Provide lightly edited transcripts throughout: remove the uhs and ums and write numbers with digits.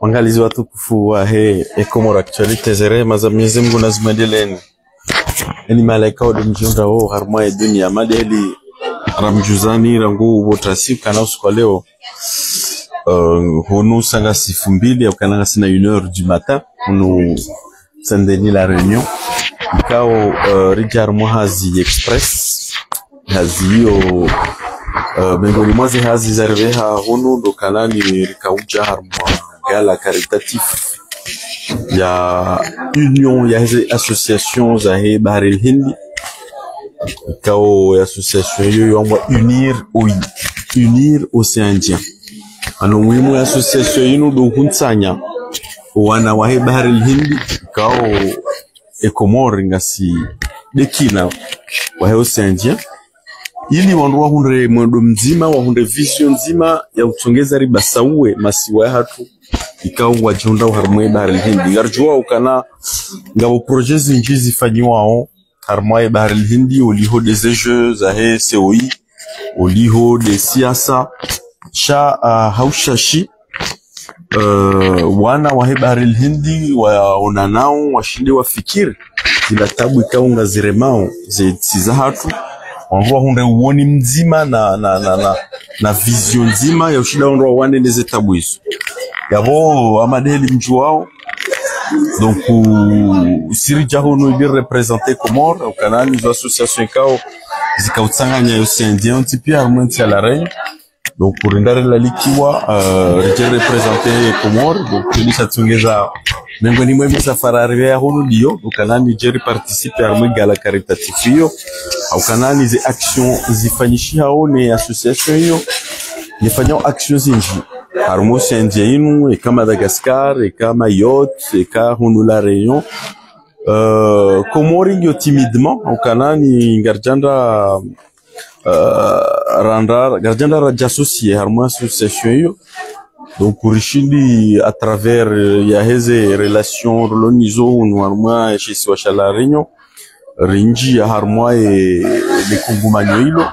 Wangalizi watukufu wa Komoro actualite zere maza Mwenyezi Mungu nazimendeleni. Eni malaika wa mjunda wao harma ya dunia madeli ramjuzani rangu wotrasi kana usiku leo honu sanga 2:00 au kana sina 1h du matin honu sendeni la réunion ikao Richard Mohazi Express hazi yo mengoni mwazi hazi zarveha honu ndo kanani rikauja harma gala caritatif ya union ya association za Bahari al-Hindi kao association yo yomwa unir Océan Indien ano muhimu association yinu do huntsanya wana wa Bahari al-Hindi kao Komoro ngasi dekina wa Océan Indien ili wanduwa hunde mwendo mzima wa hunde vision nzima ya utongeza riba sauwe masiwa hatu ikao wajunda harmoe Bahari al-Hindi ngarjua ukana ngabo projets njizi fanyiwao harmoe Bahari al-Hindi uliho des enjeux za COI uliho des siasa cha haushashi wana wa Bahari al-Hindi waonanao washinde wafikiri kila tabu ikao ngaziremao za hatu wanduwa hunde uoni mzima na vision nzima ya ushida wanduwa wane neze tabu hizo yabo amadeli mjuao donc siri jahono ili représenter Komoro au kanani zo association kao zikautsanganya Océan Indien tipia armenti ya la reine donc pour ndare la likiwa rije représenter Komoro donc ili satungeza mengoni mwe safari ya hono dio au kanani je participer armenti gala caritatif hiyo au kanani ze action zifanyishia one association hiyo nifanyao action zinji harmo Océan Indien eka Madagascar eka Mayotte eka hono la Réunion Komoro yo timidement au kanani garjanda garjanda rajassocié harmo association yo donc kurishindi à travers ya heze relation rolonizo hono harmo chez Swasha la Réunion rinji ya harmo le kungumanyo hilo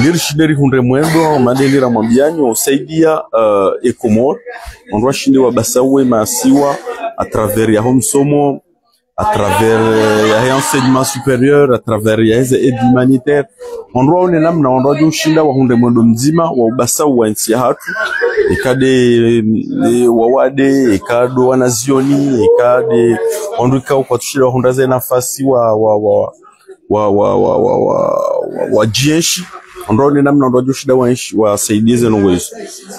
nirishideri hunde mwendo madeli ramambiani usaidia Komoro ondwa shinde wa basawe masiwa à travers ya homsomo à travers ya enseignement supérieur à travers ya aide humanitaire ondwa one namna ondwa jo shinda wa hunde mwendo mzima wa basawe nsi hatu ekade wawade ekado wanazioni ekade ondwika kwa tushira honda za nafasi wa jeshi ondone namna ndo joshida wasaidize no wezo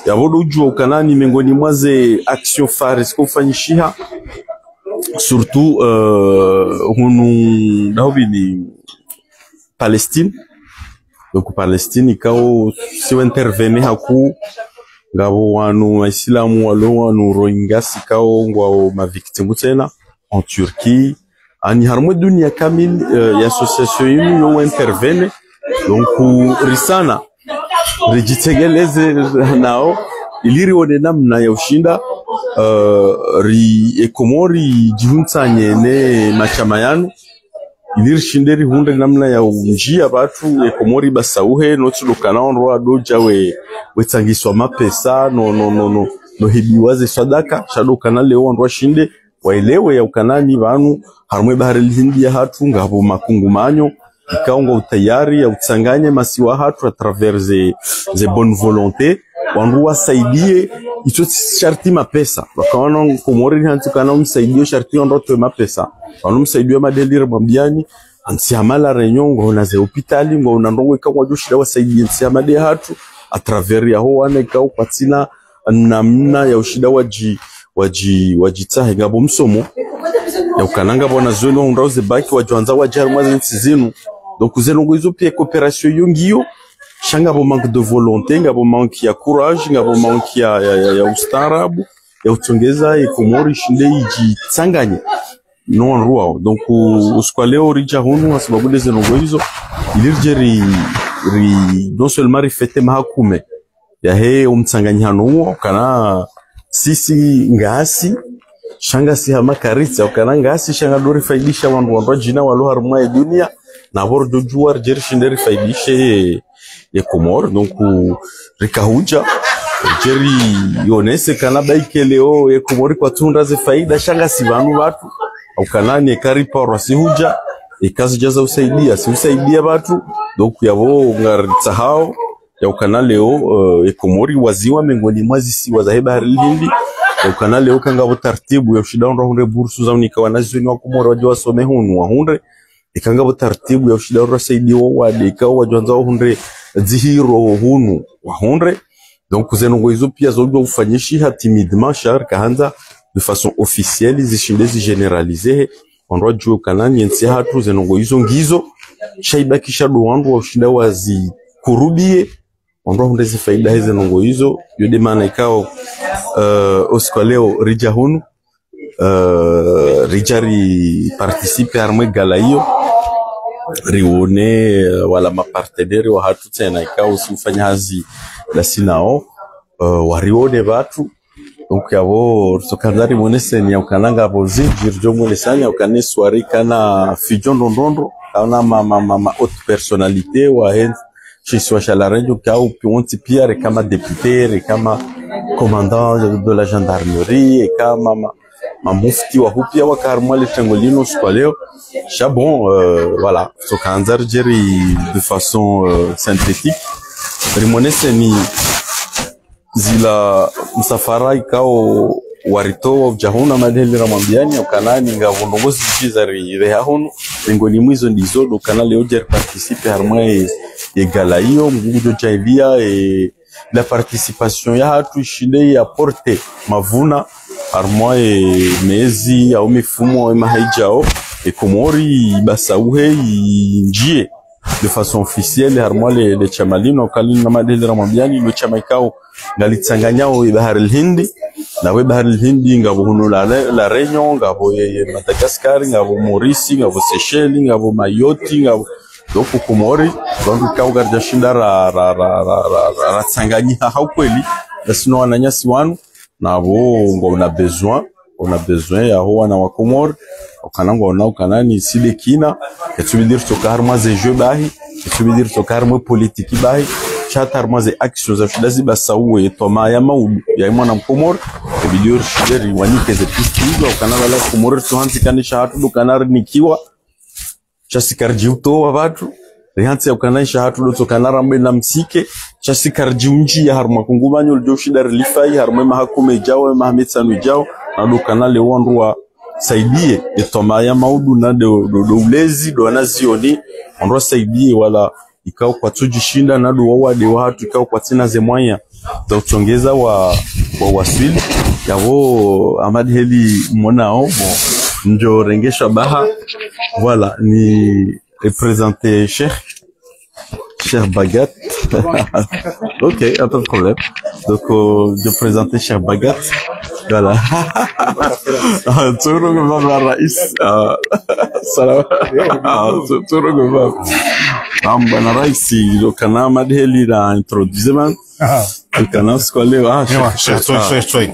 yabodo ujua ukanani mengoni mwaze action faris kufanyishiha surtout hunu dawini Palestine donc Palestine ikao siwa intervenir haku ngabo wanu waislamu wanu Rohingya sikao ngwa ma victime tena en Turquie ani harmo dunia kamil ya association yinu yo intervenir donc risana rijitegeleze nao iliri wone namna ya ushinda Komori jihuntanye ne machamayano iliri shinderi hunde namna ya unjia batu Komori basauhe no tulukana onroa doja wetangiswa mapesa no hibiwaze sadaka shadukana leo onroa shinde waelewe ya ukanani vanu harmwe Bahari al-Hindi ya hatu ngabo makungumanyo ikaonga utayari ya utsanganye masiwa hatu a travers ze bonne volonté wanduwa saidie icho sharti mapesa wakaona Komoro ni hantu kana umsaidie sharti ondoto mapesa wanu msaidie madeli mambiani ansi hamala Réunion ngona ze hospitali ngona ndongo ikawa joshida wasaidie ansi hamade hatu a travers ya ho wana ikao kwatina namna ya ushida wajitahe ngabo msomo ya ukananga bona zone ondao ze baki wajanza wajar mwazi ntsizinu donc zelongo izo pia coopération yongiyo shanga bo manque de volonté ngabo manque ya courage ngabo manque ya ustarabu ya utongeza Komoro shinde iji tsanganye non ruao donc uskwaleo rija hunu sababu de zelongo izo ilirjeri non seulement rifete mahakume ya umtsanganya hanu kana sisi ngasi shanga si hama karitsa ukana ngasi shanga dori faidisha wandu jina walo harma ya dunia na bordo juar jershinderi faidisha ya Komoro donc rikahuja jeri yonese kana baikeleo ekomori kwa tunda ze faida shanga sivanu watu au kanani ekaripa rasihuja ikazi jaza usaidia watu donc yabo ngaritahao ya ukanaleo ekomori waziwa mengoni mwazi si wazaheba harili ya ukanaleo kanga taratibu ya ushida hunde bursu za unika wanazweni wa komori wajua wasome hunu wa hunde ikanga taratibu ya ushida rasaidiwa wade ikawa wajuanza hunde zihiro hunu wa hunde. Donc zenongo hizo pia zogo ufanyisha timidement shar kaanza de façon officielle zishindezi generaliser ondwa juu kanani yensi hatu zenongo hizo ngizo shaibakisha dowandu wa ushinda wazi kurubie ondwa hundezi faida hizo zenongo hizo yode maana ikao oskoleo rija hunu rijari participe armwe gala hiyo rione wala maparteneri wa hatu tena ikao usifanya hazi la sinao warione watu donc yabo sokandari monese ni ukananga abozi jirjo monesanya ukane soirée kana fijon ndondo kana ma haute personnalité wa hen chez soi chalarenjo kao pionti pierre kama député kama commandant de la gendarmerie et kama ma mufti wa hupia wa karmali tangolino squaleo chabon voilà sokandar jeri de façon synthétique rimonese ni zila msafara ikao warito wa ujahuna madheli ramambiani ukanani nga vondongozi jizari rehahunu ngoni mwizo ndizo do kanale ojer participe harmwe egala hiyo mgujo chaivia e la participation ya hatu shide ya porte mavuna harmwe mezi au mifumo au mahaijao ekomori basauhe njie de façon officielle harmwa le chamalino kalini na madeli ramambiani lo chamaikao ngalitanganyao bahari al-Hindi na we bahari al-Hindi ngabo hunu la Réunion ngabo Madagascar ngabo Maurice ngabo Seychelles ngabo Mayotte ngabo donc Komori donc kao garja shinda ra tsanganyika haukweli sino wananyasi wanu nabo ngo on a besoin ya ho wana wa Komori ukanangwa na ukanani sile kina etubidir tokar maze jeu bahi etubidir tokar mo politique bahi chatar maze actions za shidazi basawu etoma ya maudu ya mwana mkomor ebidir shideri wanike ze pistigo ukanala la Komori tuhanzi kanisha hatu dukanar nikiwa chasikarji uto wa watu rihanzi ukanisha hatu do tokanara mbena msike chasikarji unji ya harma kungumanyo ljo shidari lifai harma mahakume jao Mohamed Sanu jao na dukanale wandwa saidie etoma ya maudu na do ulezi do anazioni ondro saidie wala ikao kwa tujishinda na do wawade wa hatu ikao kwa tina zemwanya za utongeza wa waswili yavo Ahmad Heli monao bon njo rengesha baha voilà ni représenter Cheikh Bagat. Ok, pas de problème. Donc, je présentais Cheikh Bagat. Voilà. Turo gumam rais. Salam. Turo gumam. Bana rais do kana madheli na introduction. Kana skole wa. شوي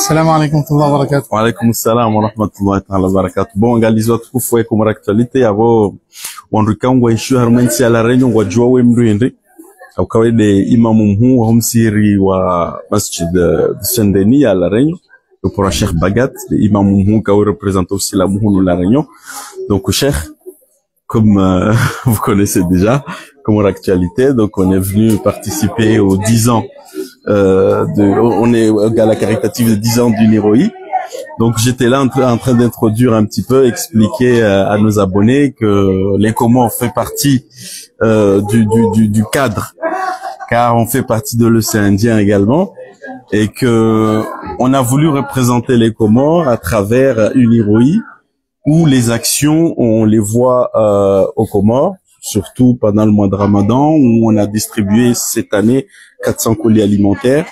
السلام عليكم ورحمة الله وبركاته. وعليكم السلام ورحمة الله تعالى وبركاته. Bon, galizo tukufu eko maraktualite yabo wanrikangwa ishu harmensi ala renyo ngwa juwa we mduindi au kawede imamu mhu wa humsiri wa masjid Saint-Denis à La Réunion pour Cheikh Bagat, imamu mhu kawe représente aussi la mouhounou La Réunion. Donc Cheikh, comme vous connaissez déjà, comme l'actualité, donc on est venu participer aux 10 ans on est à la caritative de 10 ans du Niroi. Donc j'étais là en train d'introduire un petit peu, expliquer à nos abonnés que l'Incomo fait partie du cadre, car on fait partie de l'océan Indien également, et que on a voulu représenter les Comores à travers une Niroi où les actions on les voit aux Comores, surtout pendant le mois de Ramadan où on a distribué cette année 400 colis alimentaires.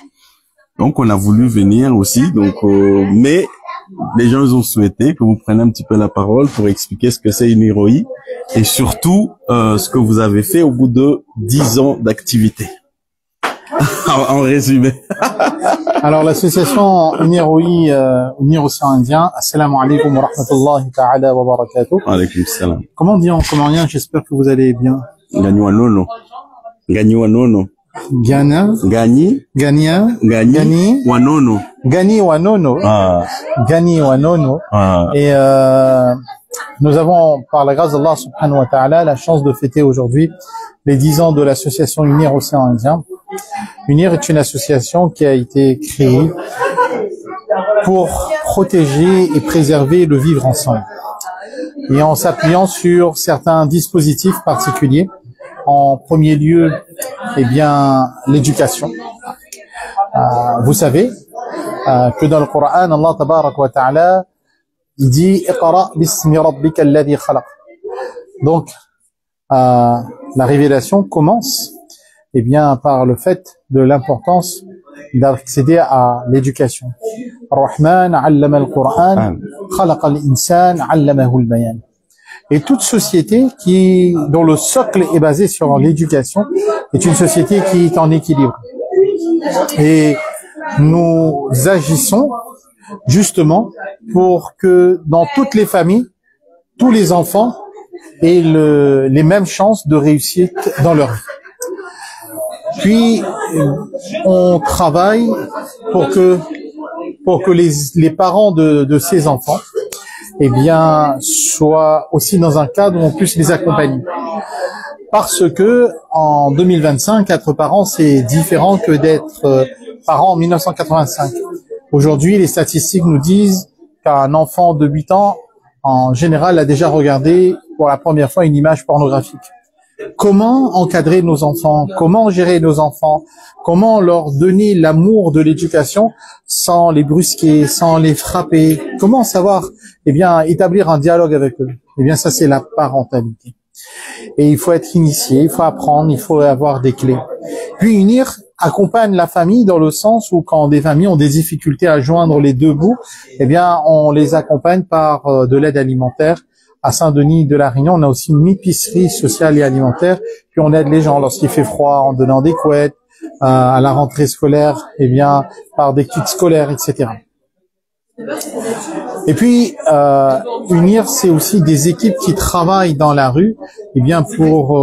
Donc on a voulu venir aussi, donc mais les gens ils ont souhaité que vous preniez un petit peu la parole pour expliquer ce que c'est une Niroi et surtout ce que vous avez fait au bout de 10 ans d'activité. En résumé. Alors l'association Unir Océan Indien, assalamu alaikum wa rahmatullahi ta'ala wa barakatuh. Alaykoum salam. Comment on dit en comorien? J'espère que vous allez bien. Gagnou nono. Gani wanono. Ghana. Gani. Gania. Gani. Wanono. Gani Wanono. Ah. Gani Wanono. Ah. Et nous avons, par la grâce d'Allah subhanahu wa ta'ala, la chance de fêter aujourd'hui les 10 ans de l'association UNIR Océan Indien. UNIR est une association qui a été créée pour protéger et préserver le vivre ensemble. Et en s'appuyant sur certains dispositifs particuliers, en premier lieu, eh bien, l'éducation. Vous savez que dans le Coran, Allah tabarak wa ta'ala, il dit Iqra bismi rabbika alladhi khalaq. Donc, la révélation commence, eh bien, par le fait de l'importance d'accéder à l'éducation. Ar-Rahman 'allama al-Qur'an, khalaqa al-insan 'allamahu al-bayan. Et toute société dont le socle est basé sur l'éducation est une société qui est en équilibre. Et nous agissons justement pour que dans toutes les familles, tous les enfants aient les mêmes chances de réussite dans leur vie. Puis, on travaille pour que les parents de ces enfants, eh bien, soient aussi dans un cadre où on puisse les accompagner. Parce que, en 2025, être parent, c'est différent que d'être parent en 1985. Aujourd'hui, les statistiques nous disent qu'un enfant de 8 ans, en général, a déjà regardé pour la première fois une image pornographique. Comment encadrer nos enfants? Comment gérer nos enfants? Comment leur donner l'amour de l'éducation sans les brusquer, sans les frapper? Comment savoir, eh bien, établir un dialogue avec eux? Eh bien, ça, c'est la parentalité. Et il faut être initié, il faut apprendre, il faut avoir des clés. Puis UNIR accompagne la famille dans le sens où quand des familles ont des difficultés à joindre les deux bouts, eh bien, on les accompagne par de l'aide alimentaire. À Saint-Denis de la Réunion, on a aussi une épicerie sociale et alimentaire. Puis on aide les gens lorsqu'il fait froid en donnant des couettes, à la rentrée scolaire, eh bien, par des kits scolaires, etc. Et puis, UNIR, c'est aussi des équipes qui travaillent dans la rue, eh bien, pour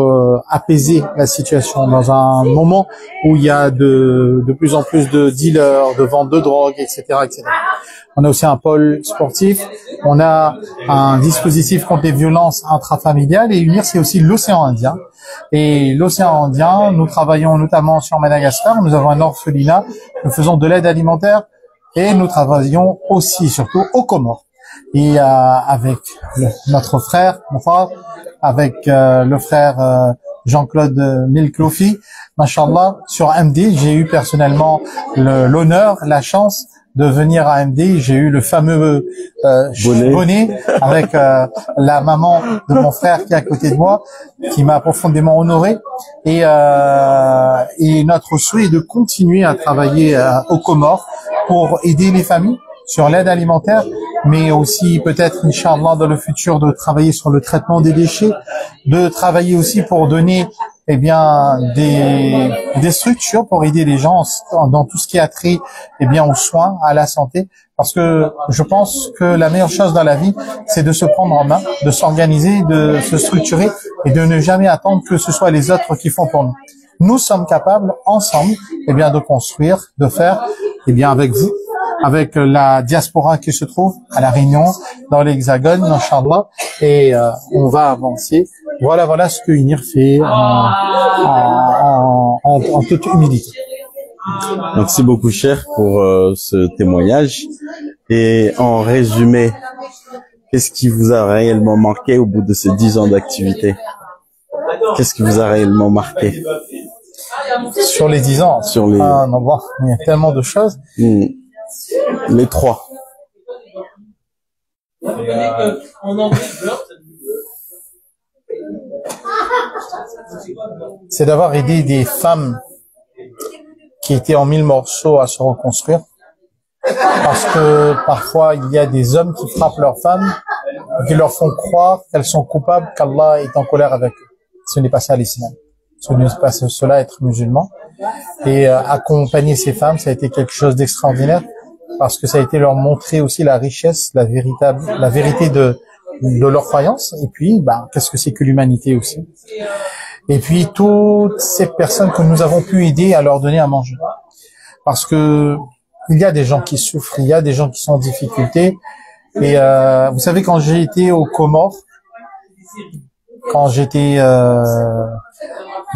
apaiser la situation dans un moment où il y a de plus en plus de dealers, de vente de drogue, etc., etc. On a aussi un pôle sportif, on a un dispositif contre les violences intrafamiliales et UNIR, c'est aussi l'océan Indien. Et l'océan Indien, nous travaillons notamment sur Madagascar, nous avons un orphelinat, nous faisons de l'aide alimentaire et nous travaillons aussi, surtout, aux Comores. Et avec notre frère, avec le frère Jean-Claude Milklofi, Mashallah, sur MD, j'ai eu personnellement l'honneur, la chance de venir à MD. J'ai eu le fameux bonnet avec la maman de mon frère qui est à côté de moi, qui m'a profondément honoré. Et notre souhait est de continuer à travailler aux Comores pour aider les familles sur l'aide alimentaire, mais aussi peut-être, Inch'Allah, dans le futur, de travailler sur le traitement des déchets, de travailler aussi pour donner, eh bien, des structures pour aider les gens dans tout ce qui a trait, eh bien, aux soins, à la santé, parce que je pense que la meilleure chose dans la vie, c'est de se prendre en main, de s'organiser, de se structurer et de ne jamais attendre que ce soit les autres qui font pour nous. Nous sommes capables, ensemble, eh bien, de construire, de faire, eh bien, avec vous, avec la diaspora qui se trouve à La Réunion, dans l'Hexagone, Inch'Allah, et on va avancer. Voilà ce que UNIR fait en toute humilité. Merci beaucoup, cher, pour ce témoignage. Et en résumé, qu'est-ce qui vous a réellement marqué au bout de ces 10 ans d'activité? Qu'est-ce qui vous a réellement marqué? Sur les 10 ans? Sur les... non, bon, il y a tellement de choses. Les 3. C'est d'avoir aidé des femmes qui étaient en 1000 morceaux à se reconstruire. Parce que parfois, il y a des hommes qui frappent leurs femmes, qui leur font croire qu'elles sont coupables, qu'Allah est en colère avec eux. Ce n'est pas ça l'islam. Ce n'est pas cela être musulman. Et accompagner ces femmes, ça a été quelque chose d'extraordinaire, parce que ça a été leur montrer aussi la richesse, la vérité de leur croyance, et puis, qu'est-ce que c'est que l'humanité aussi. et puis toutes ces personnes que nous avons pu aider à leur donner à manger. Parce que il y a des gens qui souffrent, il y a des gens qui sont en difficulté. Et vous savez, quand j'ai été aux Comores, quand j'étais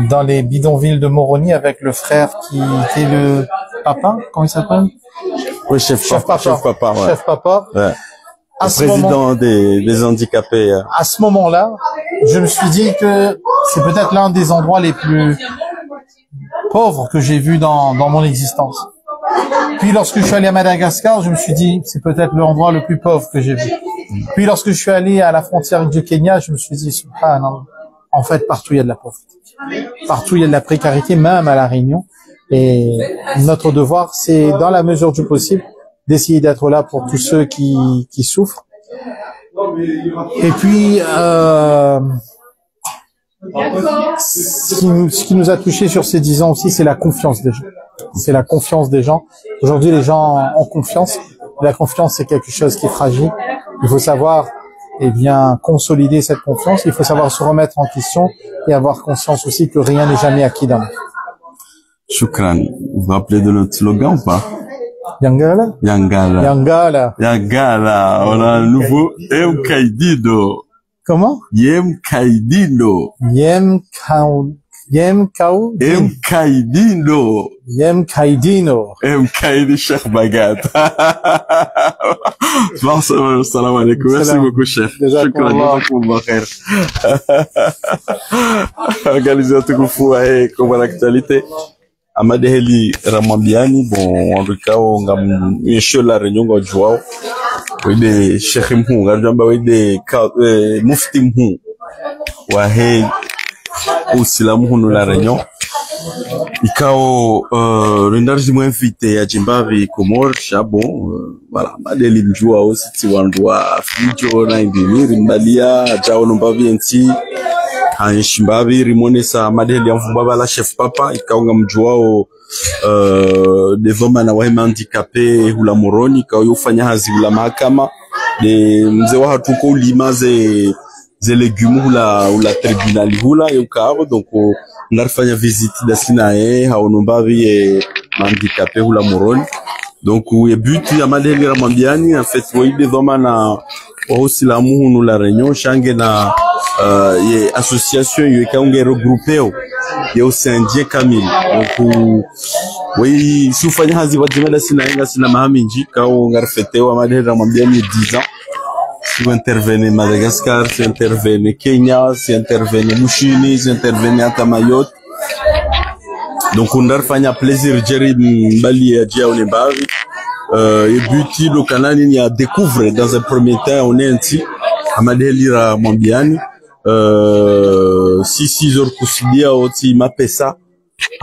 dans les bidonvilles de Moroni avec le frère qui était le papa, comment il s'appelle? Oui, chef papa. Ouais. Chef papa. Ouais. À Le ce président moment, des handicapés. à ce moment-là, je me suis dit que c'est peut-être l'un des endroits les plus pauvres que j'ai vus dans mon existence. Puis lorsque je suis allé à Madagascar, je me suis dit, c'est peut-être l'endroit le plus pauvre que j'ai vu. Puis lorsque je suis allé à la frontière du Kenya, je me suis dit, subhanallah, en fait, partout il y a de la pauvreté. Partout il y a de la précarité, même à La Réunion. Et notre devoir, c'est, dans la mesure du possible, d'essayer d'être là pour tous ceux qui souffrent. Et puis, ce qui nous a touché sur ces 10 ans aussi, c'est la confiance des gens. C'est la confiance des gens. Aujourd'hui, les gens ont confiance. La confiance, c'est quelque chose qui est fragile. Il faut savoir, eh bien, consolider cette confiance. Il faut savoir se remettre en question et avoir conscience aussi que rien n'est jamais acquis dans le monde. Shukran. Vous vous rappelez de notre slogan ou pas? Yangala? Yangala. Yangala. Yangala. On a un nouveau M. Kaidido. Comment? Yem Kaidido. Yem Kau. M. Kaidido. Yem Kaidino. M. Kaidi Cheikh Bagat. Salam alaikum. Merci beaucoup, chef. Shukran. Khair. Organisé tout coup comme l'actualité. Amadeheli Ramambiani, bon, en tout cas, on a monsieur la réunion au Joao. Oui, des Cheikh Mhou, Garjamba, oui, des Mufti Mhou. Wahe, aussi la Mhou, la réunion. Ikao, rendarji mou invité à Jimbavi, Komor, Chabon, voilà, Madeli Mjoao, si tu wandoa, Fidjo, Naindini, Rimbalia, Jao Nombavi, Enti, Shimbavi, Rimonesa, Madeli, Mfumba, la chef papa, Ikaonga Mjoao, devoma na wahema handicapé, hula moroni, Ikao yofanya hazi hula mahakama, de mzewa hatuko ulima ze legumes hula tribunali hula, yukao, donc, narfanya visite dasina haonombavi handicapé hula moroni. Donc, le but ya Madeli Ramambiani, en fait, oui, devoma na aussi la mounou la réunion, change na ye association ye kaunge regroupé ye aussi indien kamili. Donc, oui, si vous faites hazi wajimela sina mahaminji kao ngarfete wa Madeli Ramambiani 10 ans. Si vous intervenez Madagascar, si vous intervenez Kenya, si vous intervenez Mushini, si vous intervenez à Mayotte. Donc, on a fait un plaisir, Jerry Mbali et Dja Onembavi. Et buti, le canal, il y a découvert dans un premier temps, on est un petit, à Madeli Ramambiani. 6 heures kusidia, oti mapesa.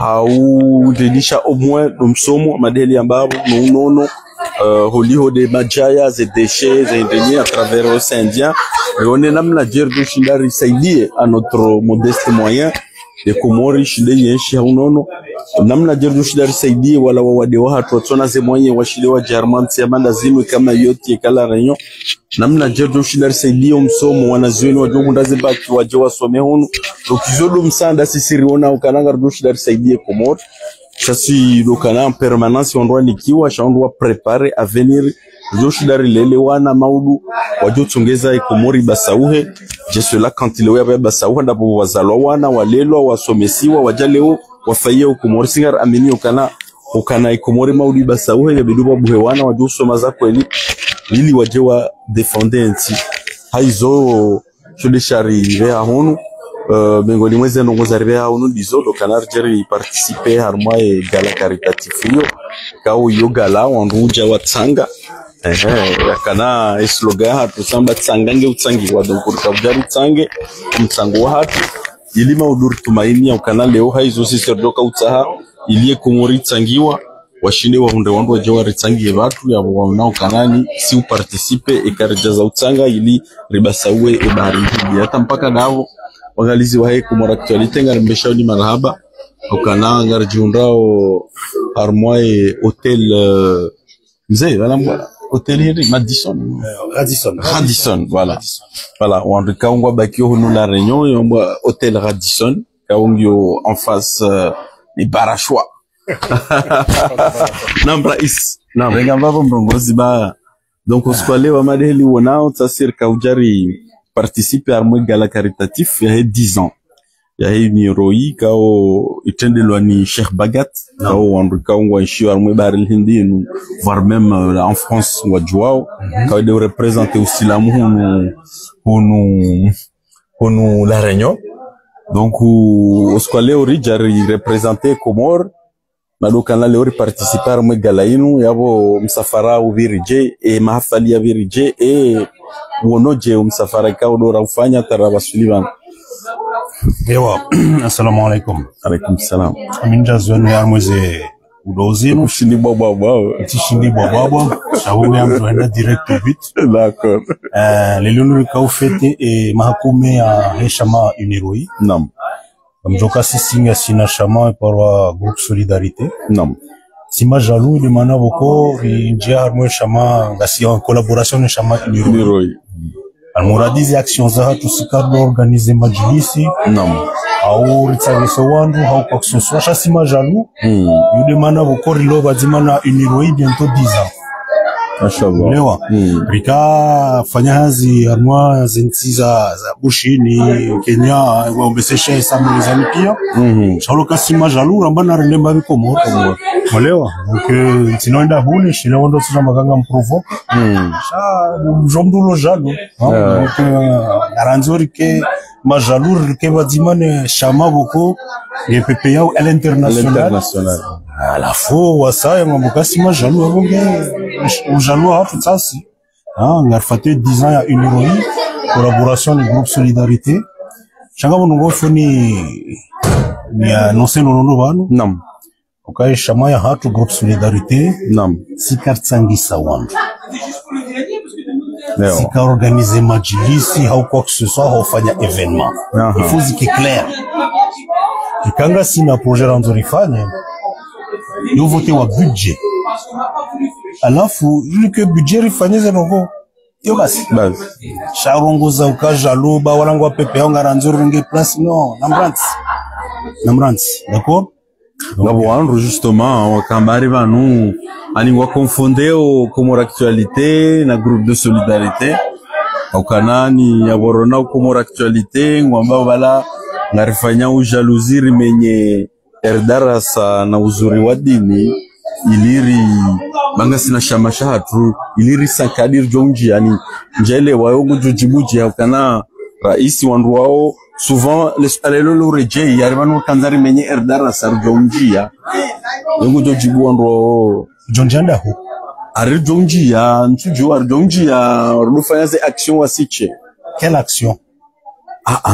Au delisha au moins, l'omsomo, Madeli Ambabu, non. Holiho de Majaya, des déchets, des indéniés à travers l'océan Indien. Et on est là, la Djerdo Shindari Saïdi, à notre modeste moyen. De Komori shinde yenshi haunono namna Djerdo Shindari Saïdi wala wawadewa hatu watona ze moyen washilewa Jarmanti yamanda zimwe kama yote kala ranyo namna Djerdo Shindari Saïdi omsomo wanaziweni wajomu ndaze baki wajewa some hunu dokizodo msanda sisiri wana ukananga Djerdo Shindari Saïdi Komori. Je suis le canal en permanence, on doit nikiwa, on doit préparer à venir. Joshidari lele wana maudu, wajo tsongeza Komori basauhe. Je suis là quand il est basauhe, ndapo wazalwa wana, walelo, wasomesiwa, wajaleo, wafaiye Komori singar amini ukana Komori maudu basauhe, yabiduwa buhe wana, wajo somaza kweli, ili wajewa defende enti. Haizo, shudishari vea honu. Bengoli mweze nongoza rivea unu dizo do kanar jeri participe harma e gala caritatifio kao yo gala wanruja watsanga yakana esloga hatu samba tsangange utsangi wa donc urkabjari tsange mtsango wa hatu ilima udur tumaini ya kana leo haizo sisi doka utsaha ilie Komori tsangiwa washinde wa hunde wandu wajewa ritsangi watu ya wanao kanani si uparticipe e karijaza utsanga ili ribasauwe e bahari hidi hata mpaka nao wangalizi wahe Komori actualite ngarembesha ni marhaba ukana ngarjiundao harmoie hotel mzee wala hotel hili Radisson voilà on rikaungwa bakio hunu la réunion yomba hotel Radisson kaungio en face ni Barashwa. Nam rais. Nam renga baba mrongozi ba. Donc uskwale wa madeli wonao tasir kaujari participer à mwe gala caritatif ya 10 ans. Ya hii ni roi kao itendelwa ni Cheikh Bagat kao wanduka ngwa nshio armwe baril hindi voire même en France wa jouao kao de représenter aussi la hunu la Réunion. Donc oskwale orijari représenter Comore madoka na leo participer armwe gala inu yabo msafara uvirije e mahafali ya virije e wonoje msafara kao dora ufanya taraba Sullivan. Ewa, assalamu alaikum. Alaikum salam. Aminja zwenu ya mweze udozinu. Kushindi baba. Tishindi baba. Shawu ya mtuenda direct au but. D'accord. Lelo nurika ufete e mahakume ya heshama uniroi. Nam. Mjoka sisinga sina shama parwa groupe Solidarité. Nam. Sima jalou ili mana boko njia harmo shama ngasi en collaboration na shama uniroi. Almuradizi action za hatu sikardo organize majlisi. Nam. Au ritsageso wandu au quoi que ce soit. Chasima jalou. Yude mana bokori lo bazimana uniroi bientôt 10 ans. Mashallah. Lewa. Rika fanya hazi harmoa zinti za bushini Kenya wambesesha samulizani pia. Chalo kasima jalou rambana rendemba biko moro. Molewa. Donc tinoenda hune shile wando tuna maganga mprovoke. Sha jomdulo jalou. Donc garanzori ke majalou rike bazimane shama boko ye pepe yao à l'international. À la fois wasa yamboka sima jalou abonge jalou hapo sasi. Ngarfate 10 ans ya uniroi collaboration du groupe Solidarité. Changa bongo foni ni annoncer nono banu. Nam. Okay, shama ya hatu groupe Solidarité. Nam. Sikartsangisa wandu. Sika organiser majlisi au quoi que ce soit au fanya événement. Il faut que clair. Kanga sina projet ranzorifanya. Yo voter wa budget. Alafu ili que budget rifanyeze novo. Yo basi. Sharongoza ukajalo ba walangwa pepe au ngaranzori nge place non, namranti. D'accord? Ngabo justement wakambari banu ani wa confonder au Comore Actualité na groupe de Solidarité au kanani ya borona Comore Actualité ngwamba bala ngarifanya ujaluziri menye erdarasa na uzuri wa dini iliri banga sina shamasha hatu iliri sankadir jonji yani njele wayo gujujibuji au kana raisi wandu wao souvent les alelo reje yaribanu kanzari menye erdarasa jonjia ngo jojibu wandu jonjanda ho ari jonjia ntuju ari jonjia rufanya ze action wasiche. Quelle action?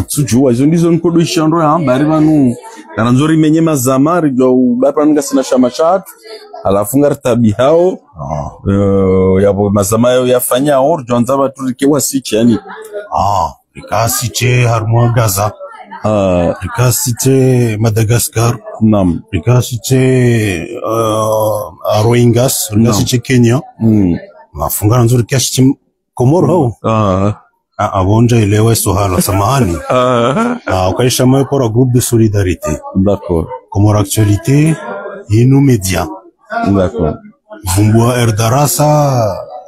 Ntuju wazo ndizo nkodo ishando ya bari banu karanzori menye mazamari jo bapanu ngasina shamashatu alafu ngartabi hao yabo mazamayo yafanya or jonza baturike wasiche yani rikasiche harmo Gaza. Rikasiche Madagascar. Nam. Rikasiche Rohingyas. Rikasiche Kenya. Mafunga nzuri kiasi Komoro hao. Abonja ilewe sohala samahani. Ukaisha moyo pour groupe de Solidarité. D'accord. Comore Actualité inu media. D'accord. Vumbua erdarasa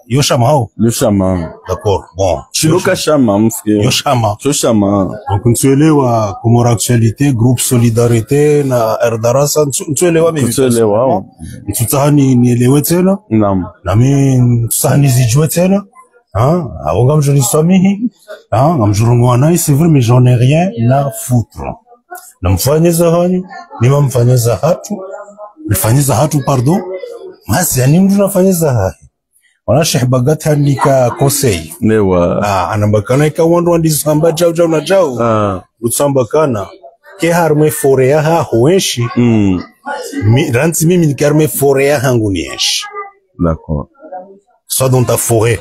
yoshama hao. Yoshama. D'accord. Bon. Chiloka shama mfike. Yoshama. Yoshama. Donc ntuelewa Comore Actualité, groupe Solidarité na erdarasa ntuelewa mimi. Ntuelewa. Ntutahani nielewe tena. Nam. Nami ntutahani zijue tena. Avant je l'ai sommé, c'est vrai, mais j'en ai rien à foutre. Namfanyeza hanyu, nimamfanyeza hatu, nifanyeza hatu pardon, masi yani mtu nafanyeza hai. Wana Sheikh Bagat handika conseil. Newa. Anambakana ika wandu wandisamba jau na jau. Utsambakana. Ke harme forea ha huenshi. Ranti mimi nikarme forea hangu nienshi. D'accord. Sois dans ta forêt.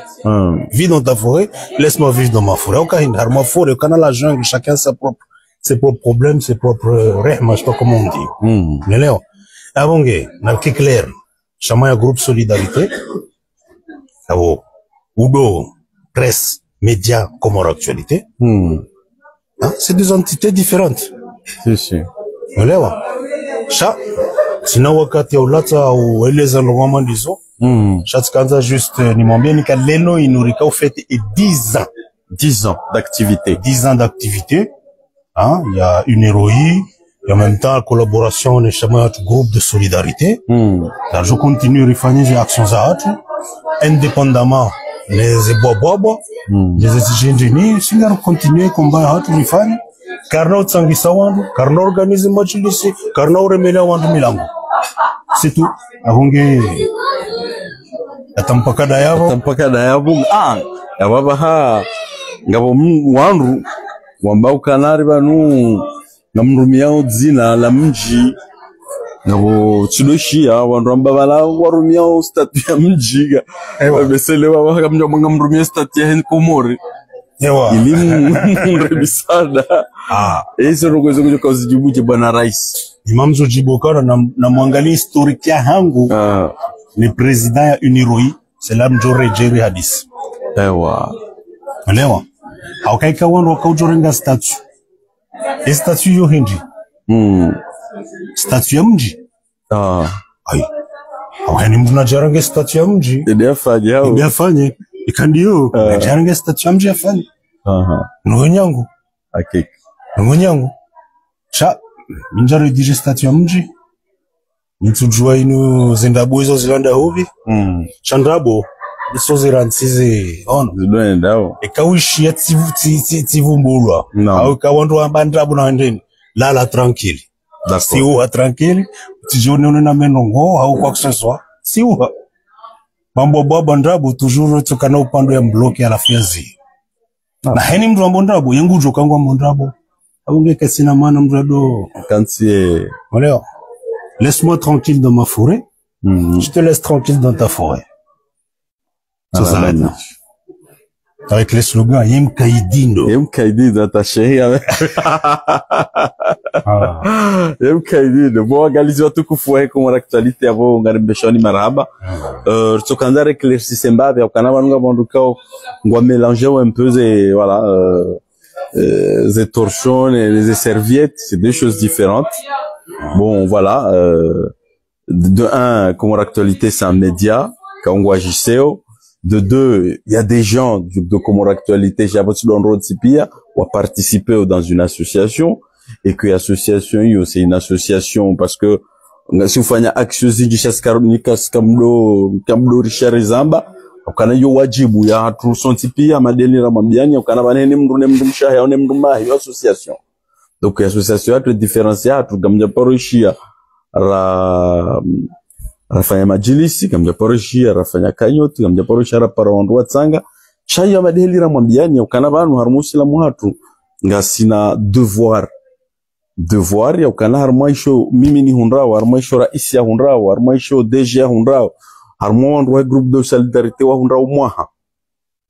Vis dans ta forêt, laisse-moi vivre dans ma forêt. Aucun harma forêt, aucun la jungle, chacun ses propres problèmes, ses propres règles, je sais pas comment on dit. Mais là, avongé, n'a que clair. Chamaya groupe Solidarité. Avo, Udo, presse, médias, Comore Actualité. C'est deux entités différentes. Sisi. Unaelewa? Sha sina wakati ya ulata ueleza ngoma ndizo. Sha tukaanza juste nimwambie nikaleno inurika ufete 10 ans. 10 ans d'activité. 10 ans d'activité. Hein, il y a une héroïne, il y a en même temps collaboration on est un groupe de solidarité. Là, je continue à faire des actions indépendamment les bois les exigences singa continuer combat hatu nifanye karna utsangisa wandu karna organize majlisi karna uremela wandu milango c'est tout ahonge atampaka dayabo ababa ha ngabo wandu wambao kanari banu ngamrumiao dzina la mji ngabo tsudoshia wandu ambabala warumiao statue ya mji beselewa wakamja ngamrumia statue ya Komori elimu rebisada hizo ndogo kutoka uzijibuke bwana rais Imam Zojibokara na mwangalia historia yangu ni president ya Uniroi Selam Jore Jerry Hadis Alewa aukaika wandu wakaujorenga statue statue yo hindi statue ya mji ai awani mtu najaranga statue ya mji ndio afanye ikandio najaranga statue ya mji afanye ngonyangu hakika ngonyangu cha njaro dije statue ya mji nitujua inu zindabo hizo zilanda hovi chandrabo iso zirantsize ono zidwendao ekawishi ya tivumbulwa au kawandu ambandabo na ndeni lala tranquille siuha tranquille tijone na menongo au quoi que ce soit siuha mambo baba ndabo toujours tukana upando ya bloke ala fiazi na heni mtu ambondabo yangu jokangwa mondabo aungeke sina maana mrado kantie voilà laisse-moi tranquille dans ma forêt je te laisse tranquille dans ta forêt ça s'arrête là avec les slogans Yem Kaidindo ta chérie Yem Kaidindo bon organiser watukufu wa comme l'actualité avant ngaribeshoni maraba tukanda éclaircir semba ya kana banunga bandukao ngwa mélanger un peu voilà les torchons et les serviettes c'est deux choses différentes bon voilà de un comme l'actualité c'est un média kangwa jiseo. De deux, il y a des gens de Comore Actualité, ont participé dans une association, et que l'association, c'est une association parce que, si vous faites une action, kamdo Richard Zamba, ukana yo wajibu ya hatu sontipi ya madeni ramambiani, ukana banene mrune mrumshahe, one mrumahi, association. Donc, l'association, hatu différencié, hatu gamja paroshia, rafanya majilisi kamja poroshia rafanya kanyoti kamja poroshia rapara wandu watsanga chaya madeli ramwambiani ukana banu harmusi la muhatu ngasina devoir ya ukana harmaisho mimi ni hundrao harmaisho raisi ya hundrao harmaisho DG ya hundrao harmo wandu wa groupe de solidarité wa hundrao mwaha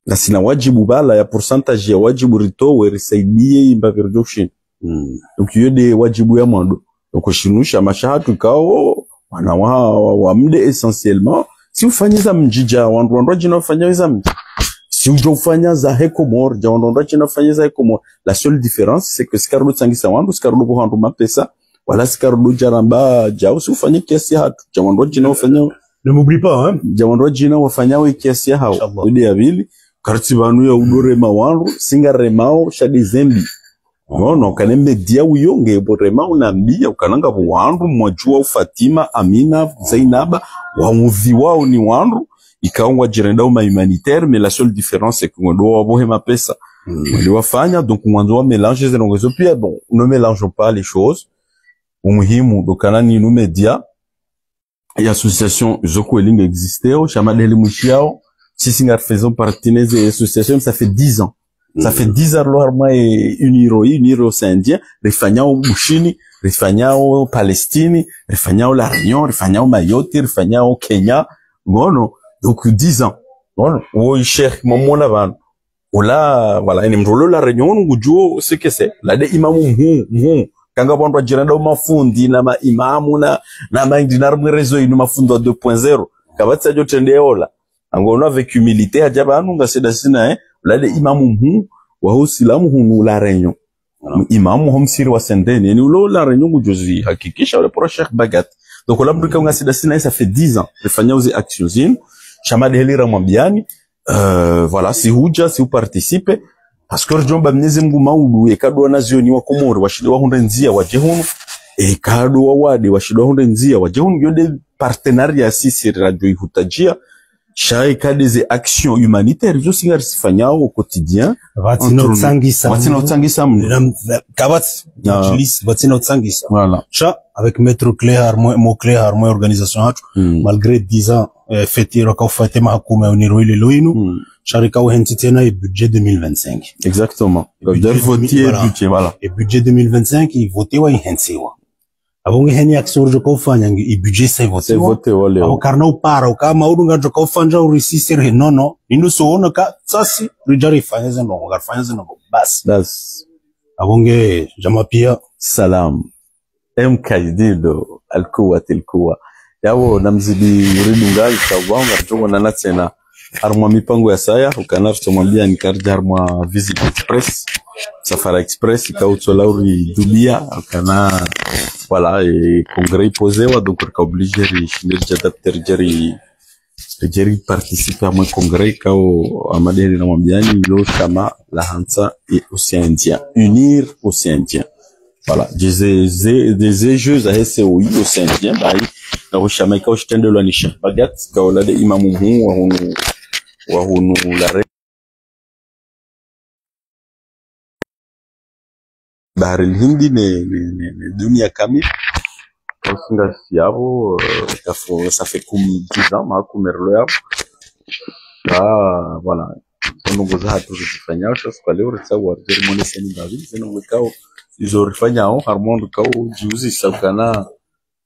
ngasina wajibu bala ya pourcentage ya wajibu ritowe risaidie imba virjoshin donc yode wajibu ya mwando donc shinusha mashahatu kao wana wa mde essentiellement si ufanye za mjija wandu jina ufanya za mji si ufanya za hekomor ja wandu jina ufanya za hekomor la seule différence c'est que sikarudo tsangisa wandu sikarudo bohandu mapesa wala sikarudo jaramba ja si ufanye kiasi hatu ja wandu jina ufanya ne m'oublie pas hein ja wandu jina ufanya we kiasi hao udi ya vili karti banu ya udore mawandu singaremao shadi zembi no kanembe dia uyonge borema unambia ukananga wandu mwajua Fatima Amina Zainaba wamuvi wao ni wandu ikaongwa jirenda uma humanitaire mais la seule différence c'est que ndo wabohe mapesa waliwafanya donc mwanzo wa mélange zinongezo pia bon ne mélangeons pas les choses umuhimu dokana ni no media et association zoko eling existeo chamadeli mushiao sisi ngar faisons partie des associations ça fait 10 ans. Ça fait 10 ans l'orma et Uniro c'est indien, rifanyao Bushini, rifanyao Palestine, rifanyao La Réunion, rifanyao Mayotte, rifanyao Kenya, bon, donc 10 ans. Bon, oui, cher, mamona van. Ola, voilà, ni mrolo La Réunion, ngujuo, ce que c'est. La de imamu, kanga bondwa jiranda mafundi, na ma imamu, na ma indinar mrezo inu mafundo 2.0. Kabatsa jo tende ola. Angono avec humilité, hajaba anu, nga seda sina, la de imamu wa usilamu hunu La Réunion imamu homsiri wa sendeni ni ulo la renyungu jozi hakikisha ule pro Sheikh Bagat donc la mbrika nga sida sina ça fait 10 ans refanya uzi actions zin chamade helira mwambiani voilà si huja si uparticipe parce que jomba mnyezi Mungu maudu ekadwa nazioni wa Komori washidi wa hunde nzia wa jehunu ekadwa wade washidi wa hunde nzia wa jehunu yode partenariat sisi radio ihutajia Chai kade ze actions humanitaires zo singa sifanyao au quotidien vatina utsangisa kabat vatina utsangisa voilà cha avec maître Claire mo Claire mo organisation hatu malgré 10 ans fêter ka fêter ma hakuma uniro ile loinu sharika wa hentitena et budget 2025 exactement de voter budget voilà et budget 2025 il voter wa hensewa abonge heni action jo kofanya i budget sai vote wale abo karna upara ukama udunga jo kofanja urisisir no indo soona ka sasi rijari fanyaze no garfanyaze no bas abonge jama pia salam mkaidido alkuwa yawo namzidi ridunga ikawanga jongo na natsena armwa mipango ya saya ukanar tumwambia nikarja armwa visit express safari express ikautolauri dubia ukana voilà et congrès posewa donc ka obligé de j'adapter jeri participer à mon congrès kao amadeli na mwambiani lo chama la hansa et Océan Indien unir Océan Indien voilà des jeux à SOI Océan Indien bai na chama kao stende lo anisha bagat kaola de imamu hu wa hunu la bahari Hindi ne dunia kamili kafunga siabo ça fait comme 10 ans ma kumerlo yabo voilà songo za hatu zifanya sasa kwa leo tsawa ceremony seni David seno mkao izo rifanya au harmon kao juzi sakana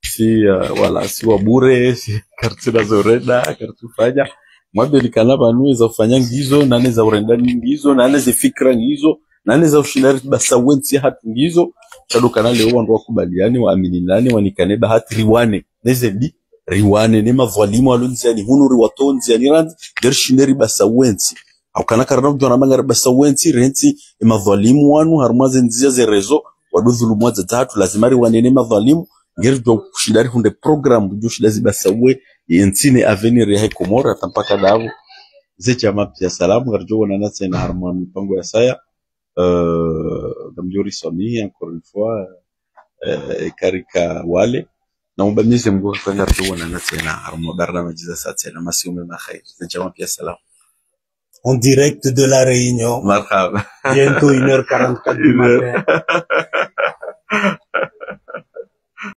si voilà si wabure si kartu na zoreda kartu fanya mwabeli kana banu za kufanya ngizo nane za urenda ngizo nane za fikra ngizo nane za ushindari basawensi hatu ngizo chadukana leo wandu wakubaliani waamini nani wanikane bahati riwane nezeli riwane ni mavalimu alunziani hunuri watonzi yani rand dershineri basawensi au kana karana mjona mangara basawensi renti mavalimu wanu harmaze nzia ze rezo wadudhulumu za tatu lazimari wanene mavalimu ngirjo kushindari hunde program jushida basawe yentine avenir ya Komori atampaka davu ze chama pia salamu garjo wana tena harma mipango ya saya damjori somi encore une fois karika wale na mbamize mgo kwa garjo wana tena harma barnamij za saa tena masiume makhair ze chama pia salamu en direct de la Réunion marhaba bientôt 1h44 du matin